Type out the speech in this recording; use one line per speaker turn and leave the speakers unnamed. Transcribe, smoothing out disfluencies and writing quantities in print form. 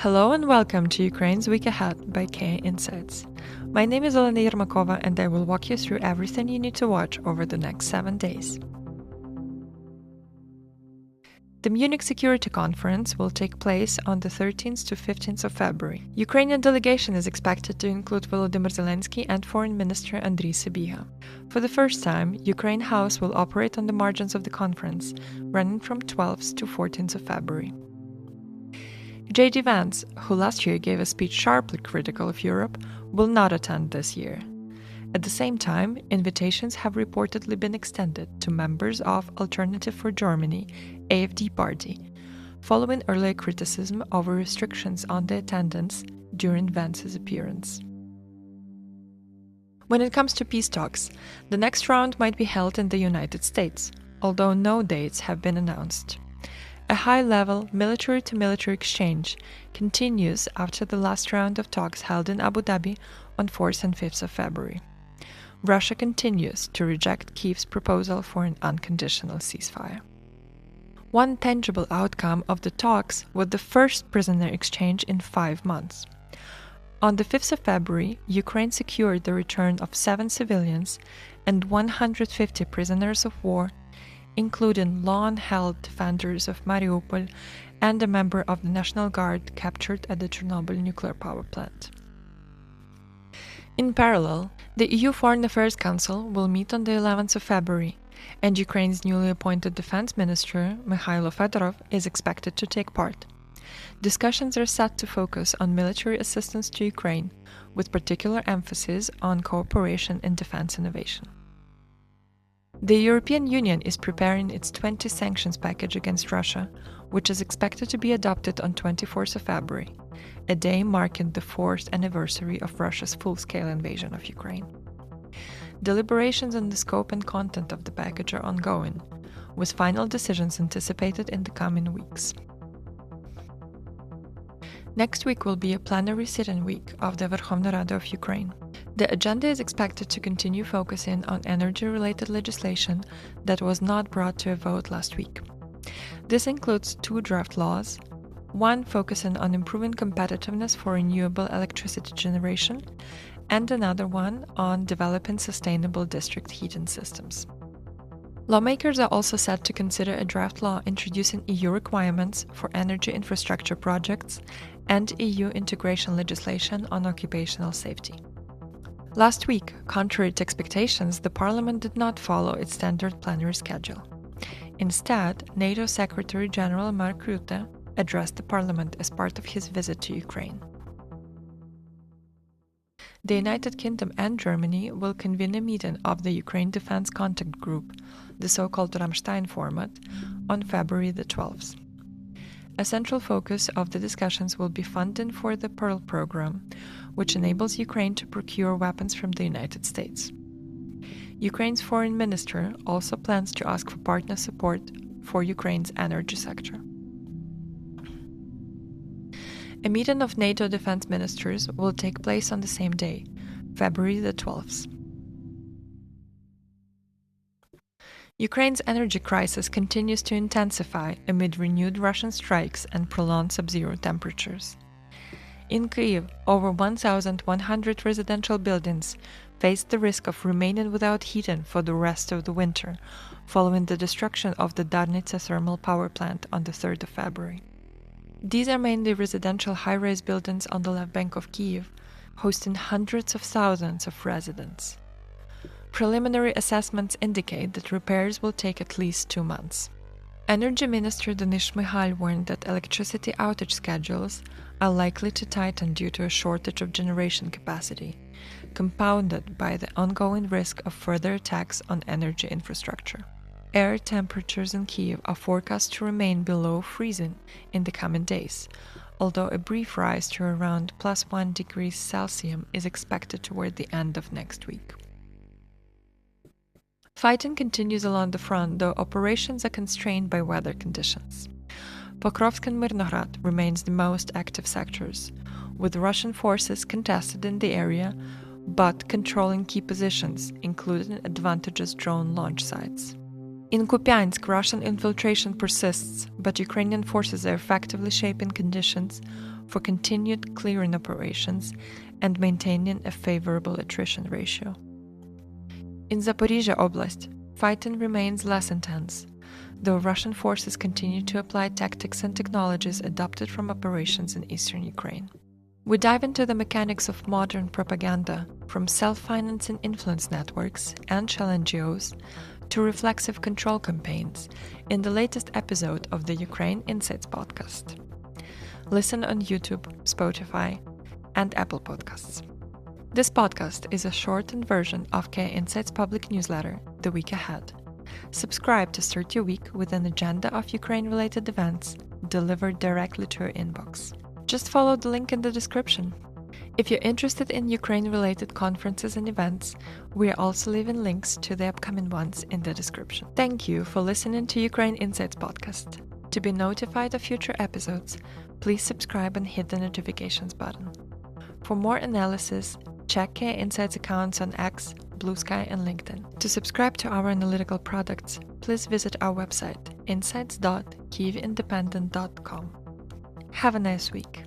Hello and welcome to Ukraine's Week Ahead by K Insights. My name is Olena Yermakova and I will walk you through everything you need to watch over the next 7 days. The Munich Security Conference will take place on the 13th to 15th of February. Ukrainian delegation is expected to include Volodymyr Zelensky and Foreign Minister Andriy Sybiha. For the first time, Ukraine House will operate on the margins of the conference, running from 12th to 14th of February. J.D. Vance, who last year gave a speech sharply critical of Europe, will not attend this year. At the same time, invitations have reportedly been extended to members of Alternative for Germany, AfD party, following earlier criticism over restrictions on the attendance during Vance's appearance. When it comes to peace talks, the next round might be held in the United States, although no dates have been announced. A high-level military-to-military exchange continues after the last round of talks held in Abu Dhabi on 4th and 5th of February. Russia continues to reject Kyiv's proposal for an unconditional ceasefire. One tangible outcome of the talks was the first prisoner exchange in 5 months. On the 5th of February, Ukraine secured the return of 7 civilians and 150 prisoners of war, including long-held defenders of Mariupol and a member of the National Guard captured at the Chernobyl nuclear power plant. In parallel, the EU Foreign Affairs Council will meet on the 11th of February, and Ukraine's newly appointed Defense Minister, Mikhailo Fedorov, is expected to take part. Discussions are set to focus on military assistance to Ukraine, with particular emphasis on cooperation in defense innovation. The European Union is preparing its 20 sanctions package against Russia, which is expected to be adopted on 24th of February, a day marking the 4th anniversary of Russia's full-scale invasion of Ukraine. Deliberations on the scope and content of the package are ongoing, with final decisions anticipated in the coming weeks. Next week will be a plenary sit-in week of the Verkhovna Rada of Ukraine. The agenda is expected to continue focusing on energy-related legislation that was not brought to a vote last week. This includes 2 draft laws, one focusing on improving competitiveness for renewable electricity generation, and another one on developing sustainable district heating systems. Lawmakers are also set to consider a draft law introducing EU requirements for energy infrastructure projects and EU integration legislation on occupational safety. Last week, contrary to expectations, the Parliament did not follow its standard plenary schedule. Instead, NATO Secretary-General Mark Rutte addressed the Parliament as part of his visit to Ukraine. The United Kingdom and Germany will convene a meeting of the Ukraine Defense Contact Group, the so-called Ramstein format, on February the 12th. A central focus of the discussions will be funding for the Pearl program, which enables Ukraine to procure weapons from the United States. Ukraine's foreign minister also plans to ask for partner support for Ukraine's energy sector. A meeting of NATO defense ministers will take place on the same day, February the 12th. Ukraine's energy crisis continues to intensify amid renewed Russian strikes and prolonged sub-zero temperatures. In Kyiv, over 1,100 residential buildings face the risk of remaining without heating for the rest of the winter, following the destruction of the Darnitsa thermal power plant on the 3rd of February. These are mainly residential high-rise buildings on the left bank of Kyiv, hosting hundreds of thousands of residents. Preliminary assessments indicate that repairs will take at least 2 months. Energy Minister Denis Shmyhal warned that electricity outage schedules are likely to tighten due to a shortage of generation capacity, compounded by the ongoing risk of further attacks on energy infrastructure. Air temperatures in Kyiv are forecast to remain below freezing in the coming days, although a brief rise to around +1 degrees Celsius is expected toward the end of next week. Fighting continues along the front, though operations are constrained by weather conditions. Pokrovsk and Mirnograd remains the most active sectors, with Russian forces contested in the area, but controlling key positions, including advantageous drone launch sites. In Kupiansk, Russian infiltration persists, but Ukrainian forces are effectively shaping conditions for continued clearing operations and maintaining a favorable attrition ratio. In Zaporizhzhia Oblast, fighting remains less intense, though Russian forces continue to apply tactics and technologies adopted from operations in eastern Ukraine. We dive into the mechanics of modern propaganda, from self-financing influence networks and shell NGOs to reflexive control campaigns, in the latest episode of the Ukraine Insights podcast. Listen on YouTube, Spotify, and Apple Podcasts. This podcast is a shortened version of KA Insights public newsletter, The Week Ahead. Subscribe to start your week with an agenda of Ukraine-related events delivered directly to your inbox. Just follow the link in the description. If you're interested in Ukraine-related conferences and events, we are also leaving links to the upcoming ones in the description. Thank you for listening to Ukraine Insights podcast. To be notified of future episodes, please subscribe and hit the notifications button. For more analysis, check KA Insights accounts on X, Blue Sky, and LinkedIn. To subscribe to our analytical products, please visit our website, insights.kievindependent.com. Have a nice week.